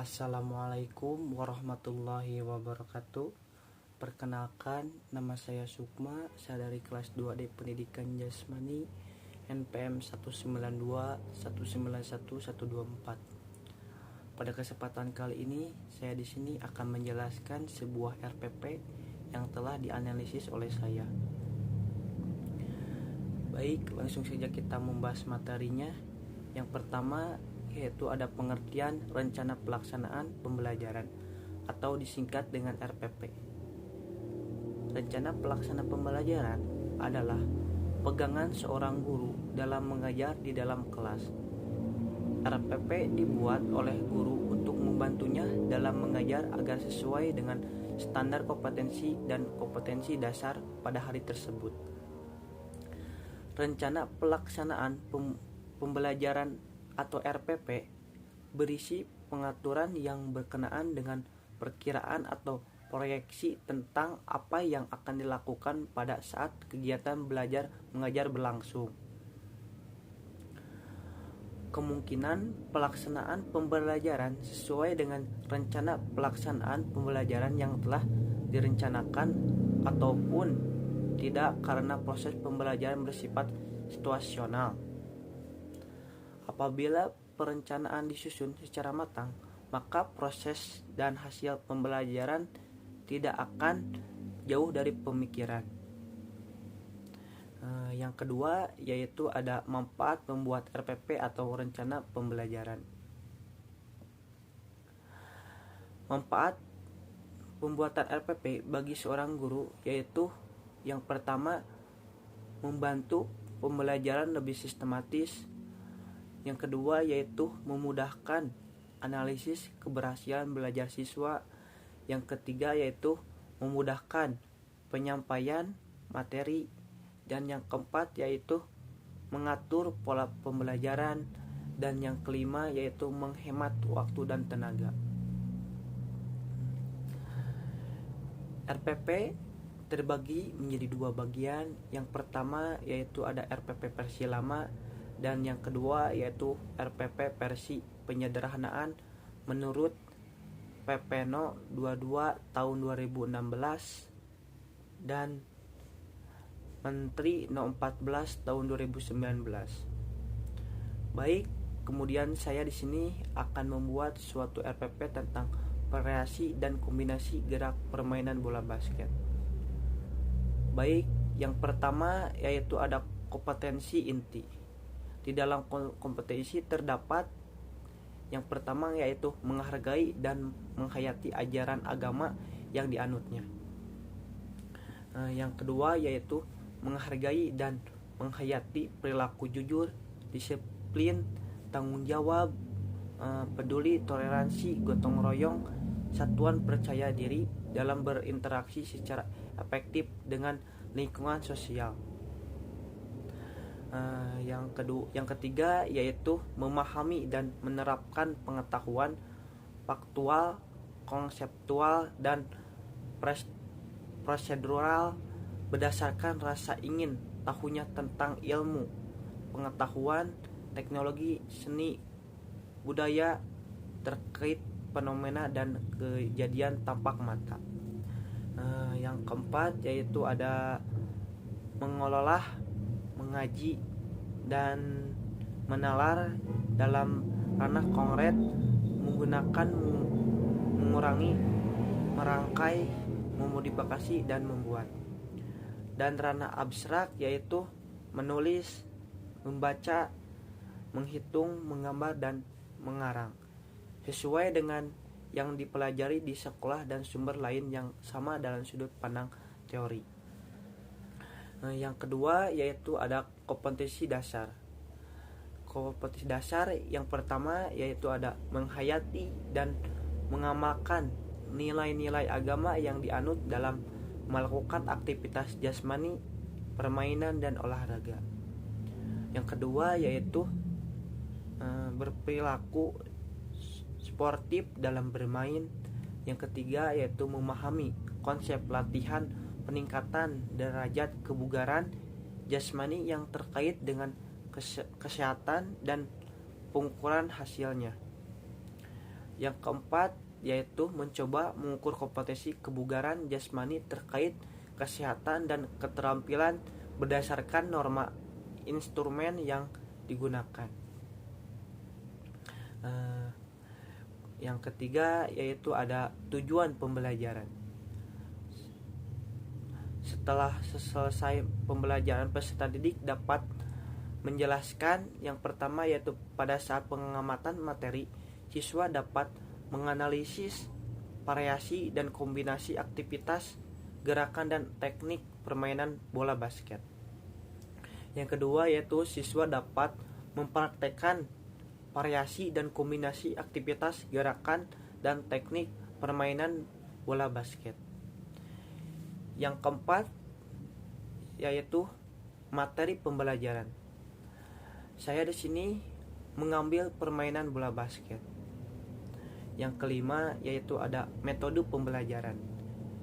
Assalamualaikum warahmatullahi wabarakatuh. Perkenalkan, nama saya Sukma, saya dari kelas 2D Pendidikan Jasmani NPM 192191124. Pada kesempatan kali ini, saya di sini akan menjelaskan sebuah RPP yang telah dianalisis oleh saya. Baik, langsung saja kita membahas materinya. Yang pertama yaitu ada pengertian rencana pelaksanaan pembelajaran atau disingkat dengan RPP. Rencana pelaksana pembelajaran adalah pegangan seorang guru dalam mengajar di dalam kelas. RPP dibuat oleh guru untuk membantunya dalam mengajar agar sesuai dengan standar kompetensi dan kompetensi dasar pada hari tersebut. Rencana pelaksanaan pembelajaran atau RPP berisi pengaturan yang berkenaan dengan perkiraan atau proyeksi tentang apa yang akan dilakukan pada saat kegiatan belajar mengajar berlangsung. Kemungkinan pelaksanaan pembelajaran sesuai dengan rencana pelaksanaan pembelajaran yang telah direncanakan ataupun tidak karena proses pembelajaran bersifat situasional. Apabila perencanaan disusun secara matang, maka proses dan hasil pembelajaran tidak akan jauh dari pemikiran. Yang kedua yaitu ada manfaat membuat RPP atau rencana pembelajaran. Manfaat pembuatan RPP bagi seorang guru yaitu yang pertama, membantu pembelajaran lebih sistematis. Yang kedua yaitu memudahkan analisis keberhasilan belajar siswa. Yang ketiga yaitu memudahkan penyampaian materi. Dan yang keempat yaitu mengatur pola pembelajaran. Dan yang kelima yaitu menghemat waktu dan tenaga. RPP terbagi menjadi dua bagian. Yang pertama yaitu ada RPP versi lama, dan yang kedua yaitu RPP versi penyederhanaan menurut PP No 22 tahun 2016 dan Menteri No 14 tahun 2019. Baik, kemudian saya di sini akan membuat suatu RPP tentang variasi dan kombinasi gerak permainan bola basket. Baik, yang pertama yaitu ada kompetensi inti. Di dalam kompetensi terdapat yang pertama yaitu menghargai dan menghayati ajaran agama yang dianutnya. Yang kedua yaitu menghargai dan menghayati perilaku jujur, disiplin, tanggung jawab, peduli, toleransi, gotong royong, satuan percaya diri dalam berinteraksi secara efektif dengan lingkungan sosial. Yang ketiga yaitu memahami dan menerapkan pengetahuan faktual, konseptual, dan prosedural berdasarkan rasa ingin tahunya tentang ilmu, pengetahuan, teknologi, seni, budaya terkait fenomena dan kejadian tampak mata. Yang keempat yaitu ada mengelola, mengaji, dan menalar dalam ranah konkret menggunakan mengurangi, merangkai, memodifikasi, dan membuat. Dan ranah abstrak yaitu menulis, membaca, menghitung, menggambar, dan mengarang sesuai dengan yang dipelajari di sekolah dan sumber lain yang sama dalam sudut pandang teori. Yang kedua yaitu ada kompetensi dasar. Kompetensi dasar yang pertama yaitu ada menghayati dan mengamalkan nilai-nilai agama yang dianut dalam melakukan aktivitas jasmani, permainan, dan olahraga. Yang kedua yaitu berperilaku sportif dalam bermain. Yang ketiga yaitu memahami konsep latihan peningkatan derajat kebugaran jasmani yang terkait dengan kesehatan dan pengukuran hasilnya. Yang keempat yaitu mencoba mengukur kompetensi kebugaran jasmani terkait kesehatan dan keterampilan berdasarkan norma instrumen yang digunakan. Yang ketiga yaitu ada tujuan pembelajaran. Setelah selesai pembelajaran, peserta didik dapat menjelaskan. Yang pertama yaitu pada saat pengamatan materi, siswa dapat menganalisis variasi dan kombinasi aktivitas, gerakan dan teknik permainan bola basket. Yang kedua yaitu siswa dapat mempraktekkan variasi dan kombinasi aktivitas, gerakan dan teknik permainan bola basket. Yang keempat yaitu materi pembelajaran. Saya di sini mengambil permainan bola basket. Yang kelima yaitu ada metode pembelajaran.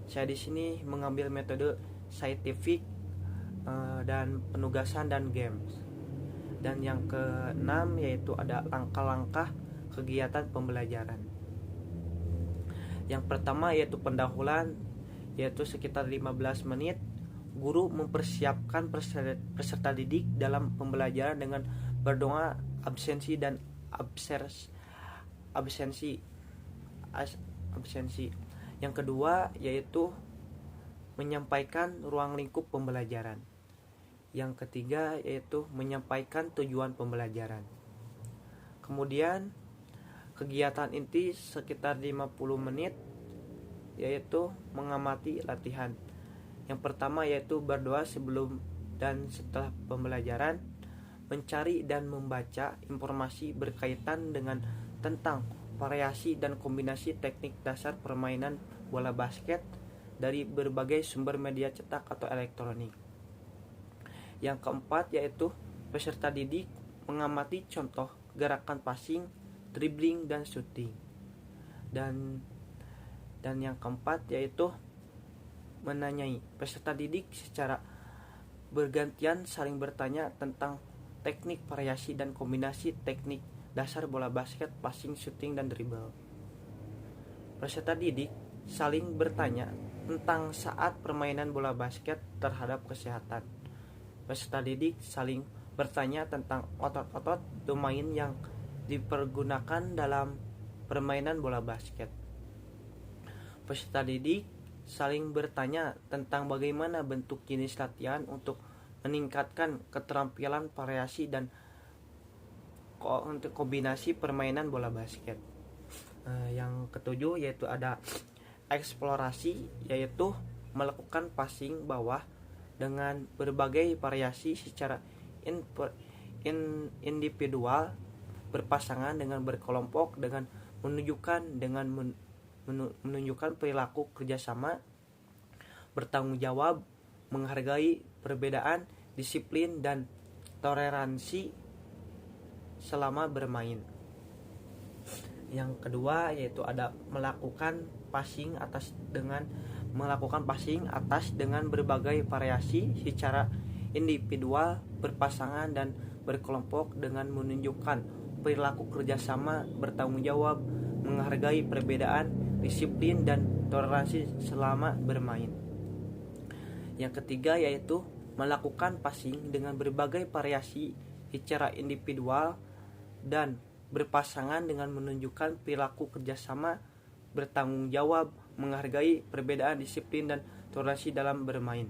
Saya di sini mengambil metode scientific dan penugasan dan games. Dan yang keenam yaitu ada langkah-langkah kegiatan pembelajaran. Yang pertama yaitu pendahuluan, yaitu sekitar 15 menit. Guru mempersiapkan peserta didik dalam pembelajaran dengan berdoa absensi dan absensi. Yang kedua yaitu menyampaikan ruang lingkup pembelajaran. Yang ketiga yaitu menyampaikan tujuan pembelajaran. Kemudian kegiatan inti sekitar 50 menit yaitu mengamati latihan. Yang pertama yaitu berdoa sebelum dan setelah pembelajaran, mencari dan membaca informasi berkaitan dengan tentang variasi dan kombinasi teknik dasar permainan bola basket dari berbagai sumber media cetak atau elektronik. Yang keempat yaitu peserta didik mengamati contoh gerakan passing, dribbling dan shooting. Dan yang keempat yaitu menanyai. Peserta didik secara bergantian saling bertanya tentang teknik variasi dan kombinasi teknik dasar bola basket, passing, shooting dan dribble. Peserta didik saling bertanya tentang saat permainan bola basket terhadap kesehatan. Peserta didik saling bertanya tentang otot-otot domain yang dipergunakan dalam permainan bola basket. Peserta didik saling bertanya tentang bagaimana bentuk jenis latihan untuk meningkatkan keterampilan variasi dan untuk kombinasi permainan bola basket. Yang ketujuh yaitu ada eksplorasi, yaitu melakukan passing bawah dengan berbagai variasi secara individual, berpasangan dengan berkelompok, dengan menunjukkan perilaku kerjasama, bertanggung jawab, menghargai perbedaan, disiplin dan toleransi selama bermain. Yang kedua yaitu ada melakukan passing atas dengan berbagai variasi secara individual, berpasangan dan berkelompok, dengan menunjukkan perilaku kerjasama, bertanggung jawab, menghargai perbedaan, disiplin dan toleransi selama bermain. Yang ketiga yaitu melakukan passing dengan berbagai variasi secara individual dan berpasangan dengan menunjukkan perilaku kerjasama, bertanggung jawab, menghargai perbedaan, disiplin dan toleransi dalam bermain.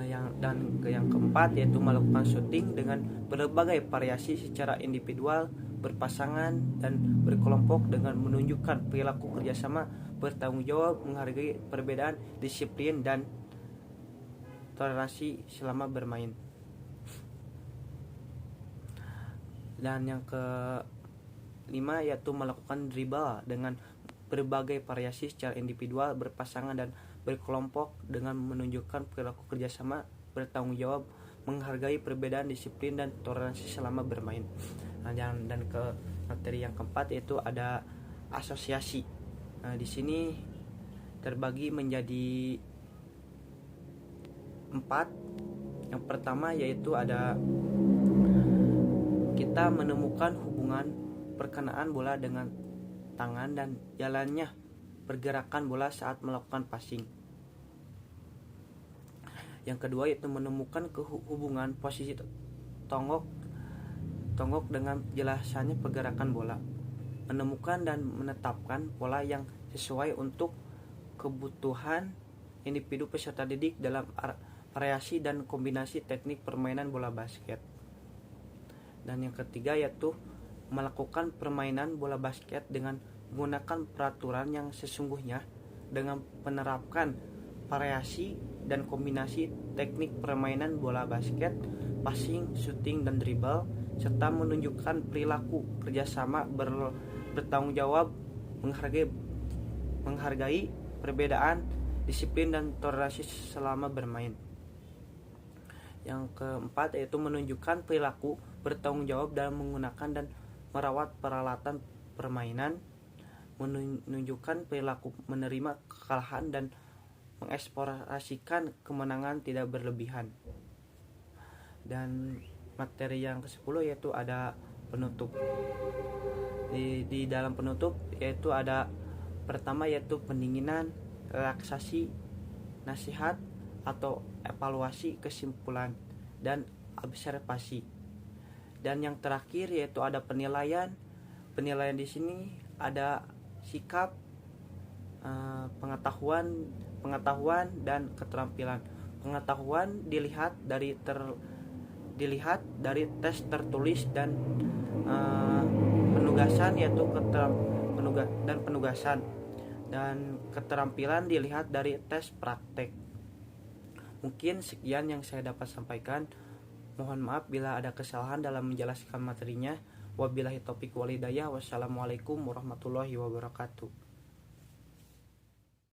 Yang keempat yaitu melakukan shooting dengan berbagai variasi secara individual, berpasangan dan berkelompok, dengan menunjukkan perilaku kerjasama, bertanggung jawab, menghargai perbedaan, disiplin dan toleransi selama bermain. Dan yang kelima yaitu melakukan dribble dengan berbagai variasi secara individual, berpasangan dan berkelompok, dengan menunjukkan perilaku kerjasama, bertanggung jawab, menghargai perbedaan, disiplin dan toleransi selama bermain. Dan ke materi yang keempat yaitu ada asosiasi. Di sini terbagi menjadi 4. Yang pertama yaitu ada kita menemukan hubungan perkenaan bola dengan tangan dan jalannya pergerakan bola saat melakukan passing. Yang kedua yaitu menemukan hubungan posisi tonggok dengan jelasannya pergerakan bola. Menemukan dan menetapkan pola yang sesuai untuk kebutuhan individu peserta didik dalam variasi dan kombinasi teknik permainan bola basket. Dan yang ketiga yaitu melakukan permainan bola basket dengan menggunakan peraturan yang sesungguhnya dengan menerapkan variasi dan kombinasi teknik permainan bola basket, passing, shooting, dan dribble, serta menunjukkan perilaku kerjasama bertanggung jawab, menghargai perbedaan, disiplin, dan toleransi selama bermain. Yang keempat yaitu menunjukkan perilaku bertanggung jawab dalam menggunakan dan merawat peralatan permainan, menunjukkan perilaku menerima kekalahan dan mengeksplorasikan kemenangan tidak berlebihan. Dan materi yang ke-10 yaitu ada penutup. Di dalam penutup yaitu ada pertama yaitu pendinginan, relaksasi, nasihat atau evaluasi, kesimpulan, dan observasi. Dan yang terakhir yaitu ada penilaian. Penilaian di sini ada sikap, pengetahuan dan keterampilan. Pengetahuan dilihat dari tes tertulis dan penugasan yaitu penugasan, dan keterampilan dilihat dari tes praktek. Mungkin sekian yang saya dapat sampaikan. Mohon maaf bila ada kesalahan dalam menjelaskan materinya. Wabillahi taufiq wal hidayah. Wassalamualaikum warahmatullahi wabarakatuh.